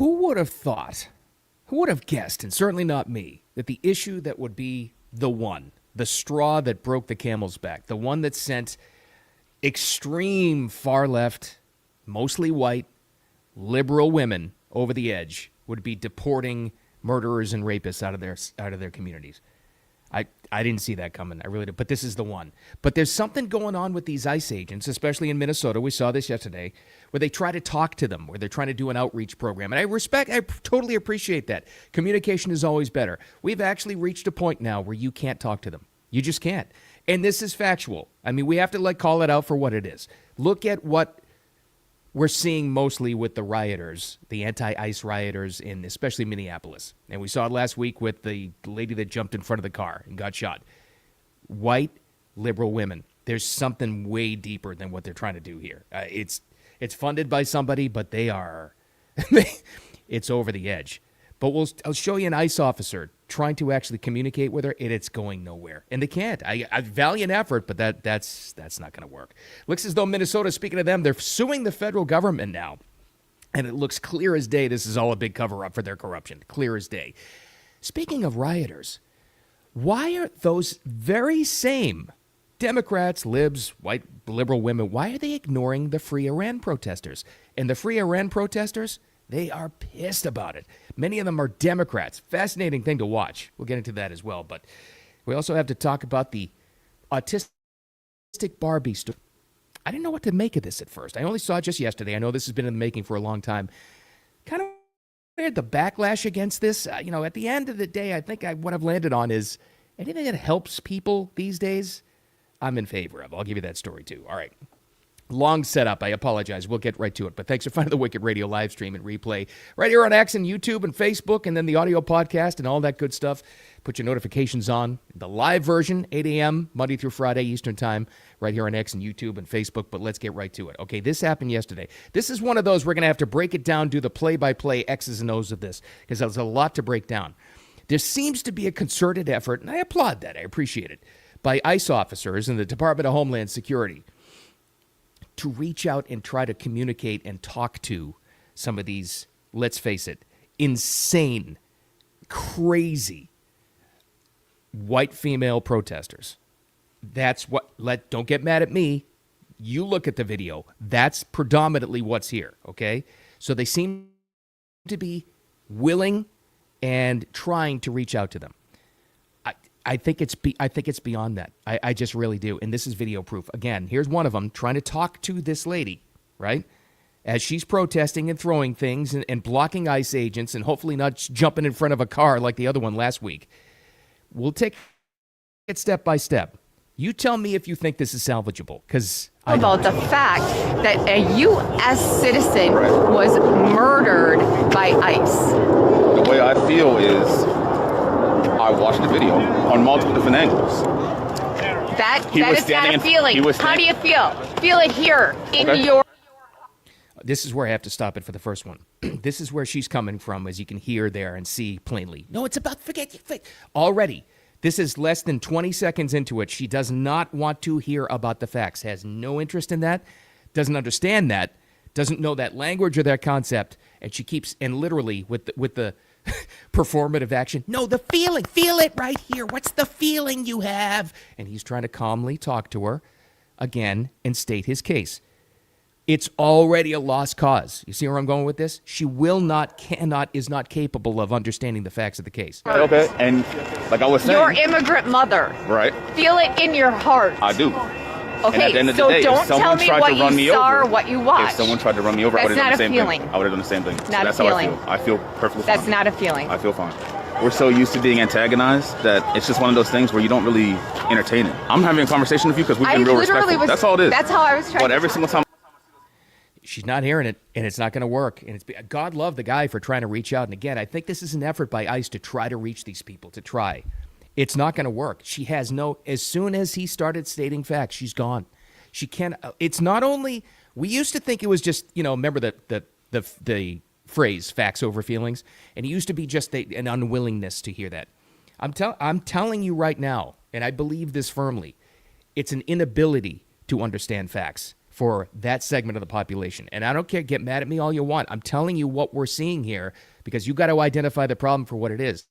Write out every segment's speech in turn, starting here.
Who would have thought, who would have guessed, and certainly not me, that the issue that would be the straw that broke the camel's back, the one that sent extreme far left, mostly white, liberal women over the edge, would be deporting murderers and rapists out of their communities. I didn't see that coming. I really did. But this is the one. But there's something going on with these ICE agents, especially in Minnesota. We saw this yesterday, where they try to talk to them, where they're trying to do an outreach program. And I totally appreciate that. Communication is always better. We've actually reached a point now where you can't talk to them. You just can't. And this is factual. I mean, we have to call it out for what it is. Look at what we're seeing mostly with the rioters, the anti-ICE rioters in especially Minneapolis. And we saw it last week with the lady that jumped in front of the car and got shot. White, liberal women. There's something way deeper than what they're trying to do here. It's funded by somebody, but they are, it's over the edge. But I'll show you an ICE officer trying to actually communicate with her, and it's going nowhere. And they can't. I valiant effort, but that's not going to work. Looks as though Minnesota, speaking of them, they're suing the federal government now. And it looks clear as day this is all a big cover-up for their corruption. Clear as day. Speaking of rioters, why are those very same Democrats, libs, white liberal women, why are they ignoring the Free Iran protesters? And the Free Iran protesters, they are pissed about it. Many of them are Democrats. Fascinating thing to watch. We'll get into that as well. But we also have to talk about the Autistic Barbie story. I didn't know what to make of this at first. I only saw it just yesterday. I know this has been in the making for a long time. Kind of weird, the backlash against this. At the end of the day, I think what I've landed on is anything that helps people these days, I'm in favor of. I'll give you that story too. All right. Long setup. I apologize. We'll get right to it. But thanks for finding the Wicked Radio live stream and replay right here on X and YouTube and Facebook, and then the audio podcast and all that good stuff. Put your notifications on. The live version, 8 a.m., Monday through Friday, Eastern Time, right here on X and YouTube and Facebook. But let's get right to it. Okay, this happened yesterday. This is one of those we're going to have to break it down, do the play-by-play X's and O's of this, because there's a lot to break down. There seems to be a concerted effort, and I applaud that. I appreciate it, by ICE officers and the Department of Homeland Security to reach out and try to communicate and talk to some of these, let's face it, insane, crazy white female protesters. That's don't get mad at me. You look at the video. That's predominantly what's here, okay? So they seem to be willing and trying to reach out to them. I think it's beyond that. I just really do. And this is video proof. Again, here's one of them trying to talk to this lady, right? As she's protesting and throwing things and blocking ICE agents and hopefully not jumping in front of a car like the other one last week. We'll take it step by step. You tell me if you think this is salvageable, because about the fact that a U.S. citizen was murdered by ICE. The way I feel is I watched the video on multiple different angles. That is not a feeling. How do you feel? Feel it here in your... This is where I have to stop it for the first one. This is where she's coming from, as you can hear there and see plainly. No, it's about forget. Already, this is less than 20 seconds into it. She does not want to hear about the facts, has no interest in that, doesn't understand that, doesn't know that language or that concept, and she keeps, and literally with the performative action. No, the feeling. Feel it right here. What's the feeling you have? And he's trying to calmly talk to her again and state his case. It's already a lost cause. You see where I'm going with this? She will not, cannot, is not capable of understanding the facts of the case. Okay, and like I was saying... Your immigrant mother. Right. Feel it in your heart. I do. Okay, at the end of the so day, don't tell me what you saw or what you watched. If someone tried to run me over, I would have done the same feeling. thing. I would have done the same thing. Not so that's a feeling. how I feel. I feel perfectly fine. That's not a feeling. I feel fine. We're so used to being antagonized that it's just one of those things where you don't really entertain it. I'm having a conversation with you because we've been real respectful. That's all it is. That's how I was trying. But every single time... She's not hearing it, and it's not going to work. And God love the guy for trying to reach out. And again, I think this is an effort by ICE to try to reach these people, to try. It's not going to work. She has no... As soon as he started stating facts, she's gone. She can't... It's not only... We used to think it was just, remember the phrase, facts over feelings? And it used to be just an unwillingness to hear that. I'm telling you right now, and I believe this firmly, it's an inability to understand facts for that segment of the population. And I don't care, get mad at me all you want. I'm telling you what we're seeing here because you got to identify the problem for what it is.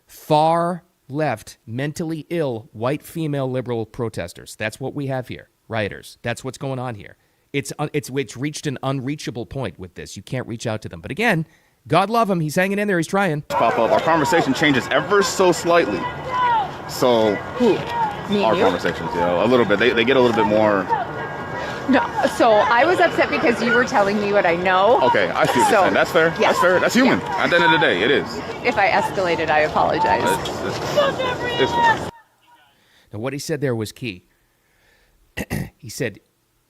Far left, mentally ill, white female liberal protesters. That's what we have here. Rioters. That's what's going on here. It's reached an unreachable point with this. You can't reach out to them. But again, God love him. He's hanging in there. He's trying. Pop up. Our conversation changes ever so slightly. So Who? Me our and you? conversations, a little bit. They get a little bit more. No. So I was upset because you were telling me what I know. Okay, I see what you're saying. That's fair. Yes. That's fair. That's human. Yeah. At the end of the day, it is. If I escalated, I apologize. It's fine. Now, what he said there was key. He said,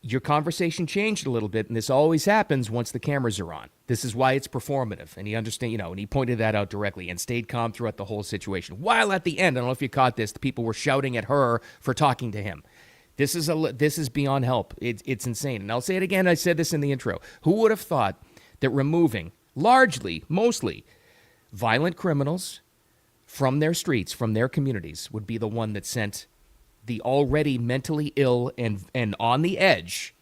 your conversation changed a little bit, and this always happens once the cameras are on. This is why it's performative. And he and he pointed that out directly and stayed calm throughout the whole situation. While at the end, I don't know if you caught this, the people were shouting at her for talking to him. This is beyond help. It's insane. And I'll say it again. I said this in the intro. Who would have thought that removing mostly violent criminals from their streets, from their communities, would be the one that sent the already mentally ill and on the edge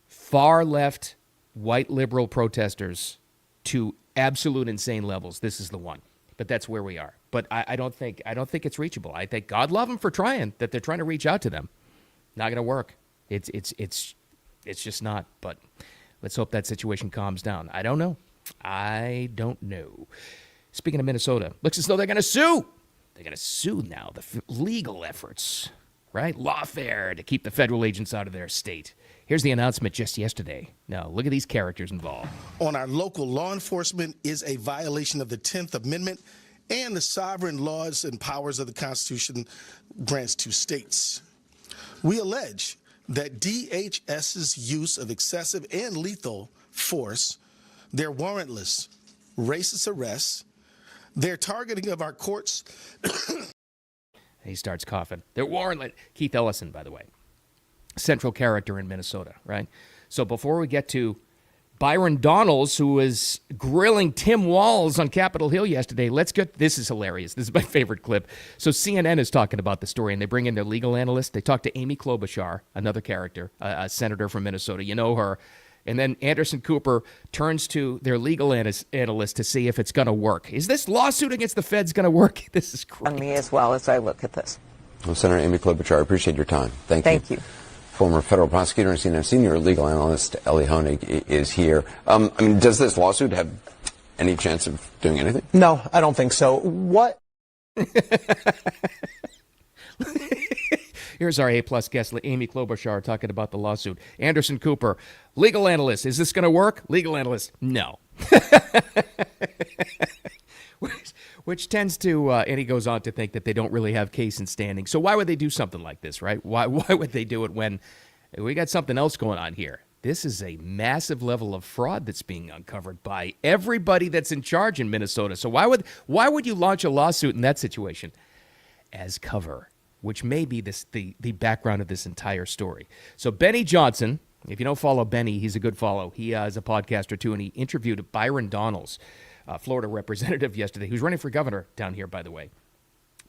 far left white liberal protesters to absolute insane levels? This is the one. But that's where we are. But I don't think it's reachable. I think God love them for trying, that they're trying to reach out to them. Not going to work. It's just not. But let's hope that situation calms down. I don't know. Speaking of Minnesota, looks as though they're going to sue. They're going to sue now, the legal efforts, right? Lawfare to keep the federal agents out of their state. Here's the announcement just yesterday. Now, look at these characters involved. On our local law enforcement is a violation of the 10th Amendment and the sovereign laws and powers of the Constitution grants to states. We allege that DHS's use of excessive and lethal force, their warrantless, racist arrests, their targeting of our courts. He starts coughing. They're warrantless. Keith Ellison, by the way, central character in Minnesota, right? So before we get to Byron Donalds, who was grilling Tim Walz on Capitol Hill yesterday, this is hilarious. This is my favorite clip. So CNN is talking about the story, and they bring in their legal analyst. They talk to Amy Klobuchar, another character, a senator from Minnesota. You know her. And then Anderson Cooper turns to their legal analyst to see if it's going to work. Is this lawsuit against the feds going to work? This is great. On me as well as I look at this. Well, Senator Amy Klobuchar, I appreciate your time. Thank you. You. Former federal prosecutor and CNN senior legal analyst Ellie Honig is here. Does this lawsuit have any chance of doing anything? No, I don't think so. What? Here's our A-plus guest, Amy Klobuchar, talking about the lawsuit. Anderson Cooper, legal analyst. Is this going to work? Legal analyst, no. Which tends to, and he goes on to think that they don't really have case in standing. So why would they do something like this, right? Why would they do it when we got something else going on here? This is a massive level of fraud that's being uncovered by everybody that's in charge in Minnesota. So why would you launch a lawsuit in that situation? As cover, which may be the background of this entire story. So Benny Johnson, if you don't follow Benny, he's a good follow. He is a podcaster too, and he interviewed Byron Donalds, Florida representative, yesterday, who's running for governor down here, by the way,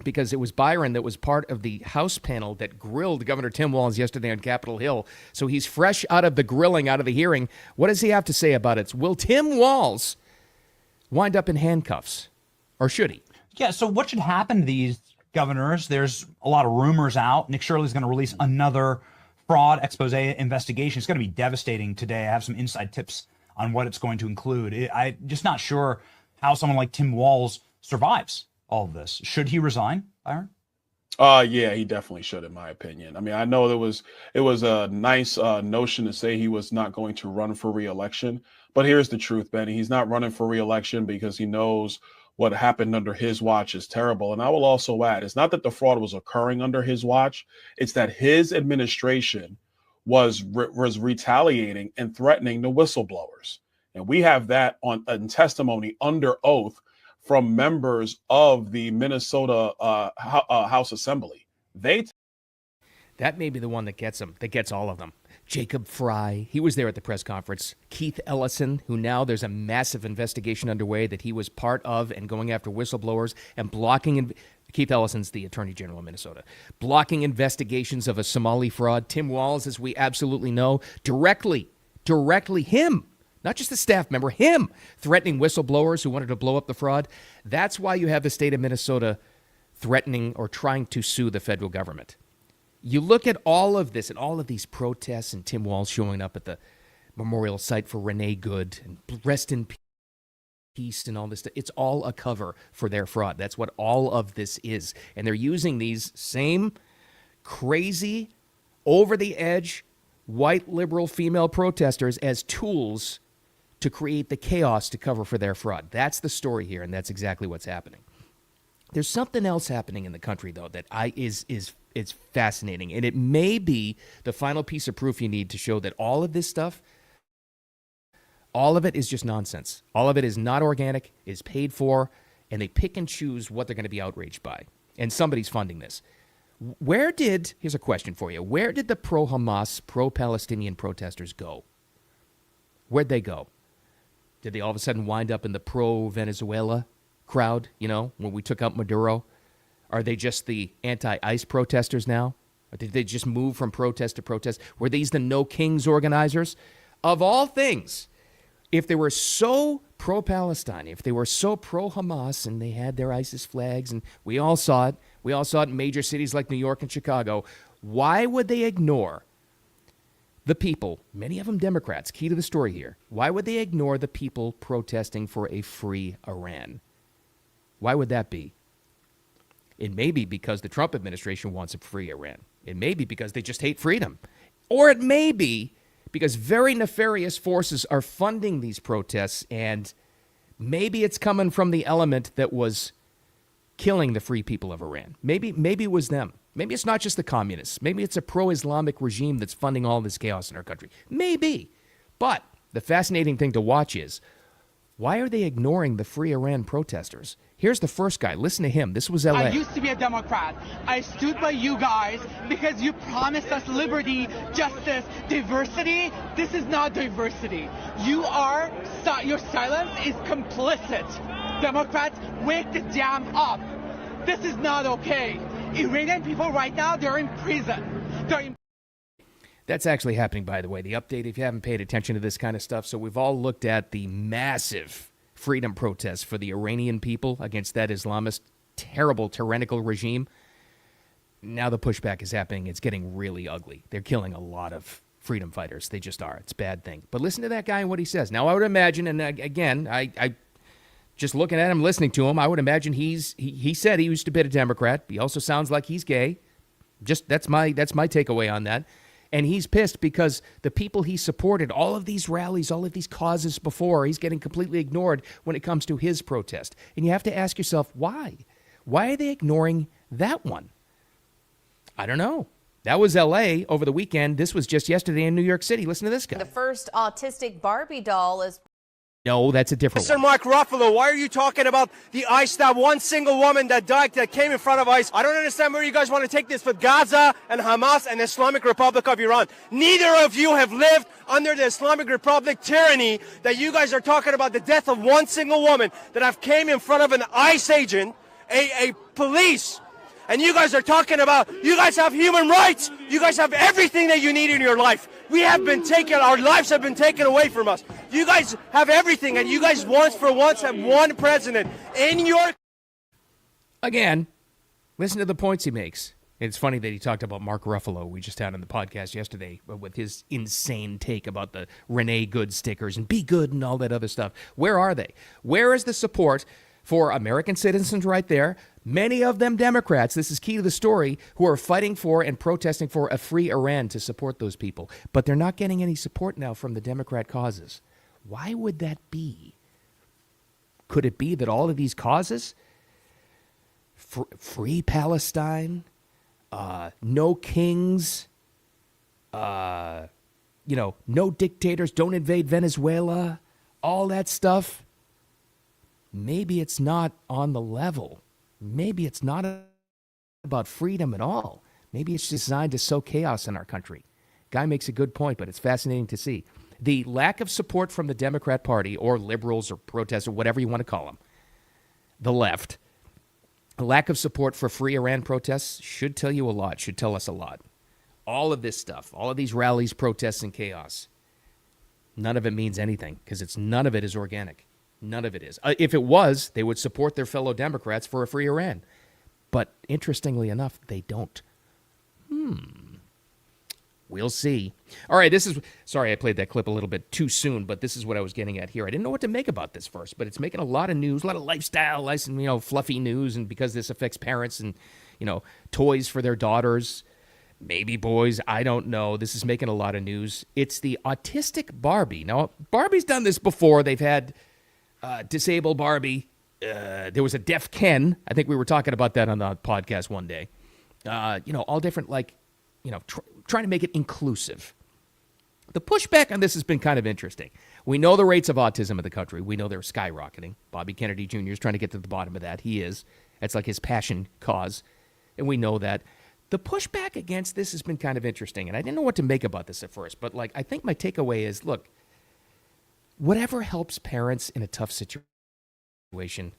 because it was Byron that was part of the House panel that grilled Governor Tim Walz yesterday on Capitol Hill. So he's fresh out of the grilling, out of the hearing. What does he have to say about it? Will Tim Walz wind up in handcuffs, or should he? Yeah, so what should happen to these governors? There's a lot of rumors out. Nick Shirley's going to release another fraud expose investigation. It's going to be devastating today. I have some inside tips on what it's going to include. I'm just not sure how someone like Tim Walz survives all of this. Should he resign, Byron? Yeah, he definitely should, in my opinion. I mean, I know it was a nice notion to say he was not going to run for re-election, but here's the truth, Benny. He's not running for re-election because he knows what happened under his watch is terrible. And I will also add, it's not that the fraud was occurring under his watch, it's that his administration was retaliating and threatening the whistleblowers. And we have that in testimony under oath from members of the Minnesota House Assembly. That may be the one that gets them, that gets all of them. Jacob Fry, he was there at the press conference. Keith Ellison, who now there's a massive investigation underway that he was part of and going after whistleblowers and blocking. Keith Ellison's the Attorney General of Minnesota. Blocking investigations of a Somali fraud. Tim Walz, as we absolutely know, directly him, not just the staff member, him, threatening whistleblowers who wanted to blow up the fraud. That's why you have the state of Minnesota threatening or trying to sue the federal government. You look at all of this and all of these protests and Tim Walz showing up at the memorial site for Renee Good and rest in peace and all this stuff. It's all a cover for their fraud. That's what all of this is. And they're using these same crazy, over-the-edge, white liberal female protesters as tools to create the chaos to cover for their fraud. That's the story here, and that's exactly what's happening. There's something else happening in the country, though, that is fascinating, and it may be the final piece of proof you need to show that all of this stuff, all of it is just nonsense. All of it is not organic, is paid for, and they pick and choose what they're going to be outraged by. And somebody's funding this. Here's a question for you. Where did the pro-Hamas, pro-Palestinian protesters go? Where'd they go? Did they all of a sudden wind up in the pro-Venezuela crowd, when we took out Maduro? Are they just the anti-ICE protesters now? Or did they just move from protest to protest? Were these the No Kings organizers? Of all things, if they were so pro-Palestine, if they were so pro-Hamas and they had their ISIS flags, and we all saw it in major cities like New York and Chicago, why would they ignore the people, many of them Democrats, key to the story here, why would they ignore the people protesting for a free Iran? Why would that be? It may be because the Trump administration wants a free Iran. It may be because they just hate freedom. Or it may be because very nefarious forces are funding these protests, and maybe it's coming from the element that was killing the free people of Iran. Maybe it was them. Maybe it's not just the communists. Maybe it's a pro-Islamic regime that's funding all this chaos in our country. Maybe. But the fascinating thing to watch is, why are they ignoring the free Iran protesters? Here's the first guy. Listen to him. This was LA. I used to be a Democrat. I stood by you guys because you promised us liberty, justice, diversity. This is not diversity. Your silence is complicit. Democrats, wake the damn up. This is not okay. Iranian people right now, they're in prison. That's actually happening, by the way. The update, if you haven't paid attention to this kind of stuff. So we've all looked at the massive freedom protests for the Iranian people against that Islamist, terrible, tyrannical regime. Now the pushback is happening. It's getting really ugly. They're killing a lot of freedom fighters. They just are. It's a bad thing. But listen to that guy and what he says. Now, I would imagine, and again, I just looking at him, listening to him, I would imagine he said he used to be a Democrat. He also sounds like he's gay. Just that's my takeaway on that. And he's pissed because the people he supported, all of these rallies, all of these causes before, he's getting completely ignored when it comes to his protest. And you have to ask yourself, why? Why are they ignoring that one? I don't know. That was L.A. over the weekend. This was just yesterday in New York City. Listen to this guy. The first autistic Barbie doll is... No, that's a different one. Mr. Mark Ruffalo, why are you talking about the ICE, that one single woman that died, that came in front of ICE? I don't understand where you guys want to take this with Gaza and Hamas and the Islamic Republic of Iran. Neither of you have lived under the Islamic Republic tyranny that you guys are talking about the death of one single woman that have came in front of an ICE agent, a police. And you guys are talking about, you guys have human rights. You guys have everything that you need in your life. We have been taken, our lives have been taken away from us. You guys have everything, and you guys once have one president in your... Again, listen to the points he makes. It's funny that he talked about Mark Ruffalo, we just had on the podcast yesterday, with his insane take about the Renee Good stickers and be good and all that other stuff. Where are they? Where is the support for American citizens right there? Many of them Democrats, this is key to the story, who are fighting for and protesting for a free Iran to support those people. But they're not getting any support now from the Democrat causes. Why would that be? Could it be that all of these causes, free Palestine, no kings, no dictators, don't invade Venezuela, all that stuff, maybe it's not on the level. Maybe it's not about freedom at all. Maybe it's designed to sow chaos in our country. Guy makes a good point, but it's fascinating to see. The lack of support from the Democrat Party or liberals or protesters, whatever you want to call them, the left, A lack of support for free Iran protests should tell you a lot, should tell us a lot. All of this stuff, all of these rallies, protests, and chaos, none of it means anything because none of it is organic. None of it is. If it was, they would support their fellow Democrats for a free Iran. But interestingly enough, they don't. We'll see. All right, sorry I played that clip a little bit too soon, but this is what I was getting at here. I didn't know what to make about this first, but it's making a lot of news, a lot of lifestyle, fluffy news, and because this affects parents and, toys for their daughters, maybe boys, I don't know. This is making a lot of news. It's the Autistic Barbie. Now, Barbie's done this before. They've had disabled Barbie. There was a deaf Ken. I think we were talking about that on the podcast one day. All different, trying to make it inclusive. The pushback on this has been kind of interesting. We know the rates of autism in the country. We know they're skyrocketing. Bobby Kennedy Jr. is trying to get to the bottom of that. He is. That's like his passion cause. And we know that. The pushback against this has been kind of interesting. And I didn't know what to make about this at first. But, I think my takeaway is, look, whatever helps parents in a tough situation,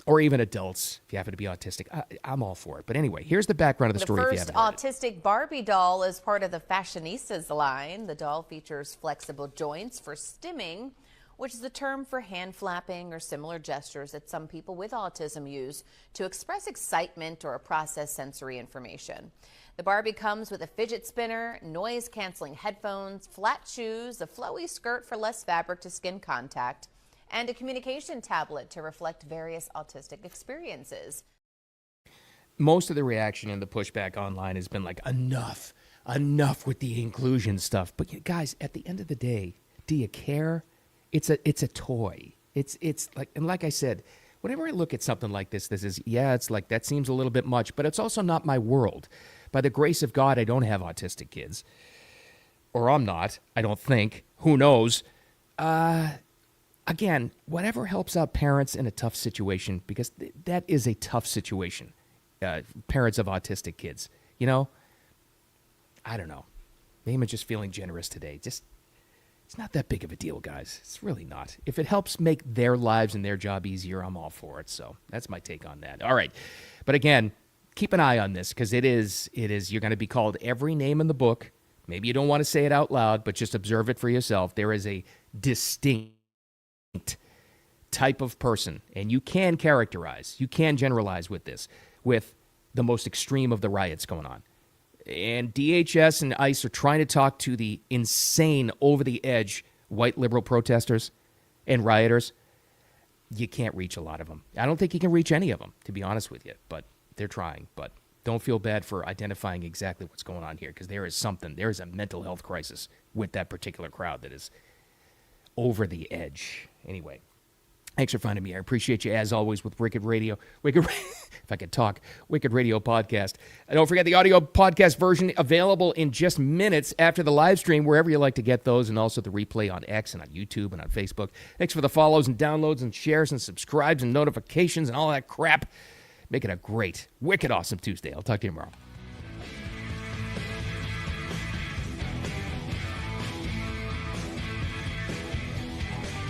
or even adults, if you happen to be autistic, I'm all for it. But anyway, here's the background of the story. The first Autistic Barbie doll is part of the Fashionistas line. The doll features flexible joints for stimming, which is a term for hand flapping or similar gestures that some people with autism use to express excitement or process sensory information. The Barbie comes with a fidget spinner, noise-canceling headphones, flat shoes, a flowy skirt for less fabric to skin contact, and a communication tablet to reflect various autistic experiences. Most of the reaction and the pushback online has been like, enough with the inclusion stuff. But guys, at the end of the day, do you care? It's a toy. It's like, and like I said, whenever I look at something like this is, it's like, that seems a little bit much, but it's also not my world. By the grace of God, I don't have autistic kids. Or I'm not, I don't think. Who knows? Again, whatever helps out parents in a tough situation, because that is a tough situation, parents of autistic kids. I don't know. Maybe I'm just feeling generous today. It's not that big of a deal, guys. It's really not. If it helps make their lives and their job easier, I'm all for it. So that's my take on that. All right. But again, keep an eye on this because it is, you're going to be called every name in the book. Maybe you don't want to say it out loud, but just observe it for yourself. There is a distinct type of person, and you can generalize with this, with the most extreme of the riots going on. And DHS and ICE are trying to talk to the insane, over-the-edge white liberal protesters and rioters. You can't reach a lot of them. I don't think you can reach any of them, to be honest with you, but they're trying. But don't feel bad for identifying exactly what's going on here, because there is a mental health crisis with that particular crowd that is over the edge. Anyway, thanks for finding me. I appreciate you, as always, with Wicked Radio. If I could talk, Wicked Radio Podcast. And don't forget the audio podcast version available in just minutes after the live stream, wherever you like to get those, and also the replay on X and on YouTube and on Facebook. Thanks for the follows and downloads and shares and subscribes and notifications and all that crap. Make it a great, wicked awesome Tuesday. I'll talk to you tomorrow.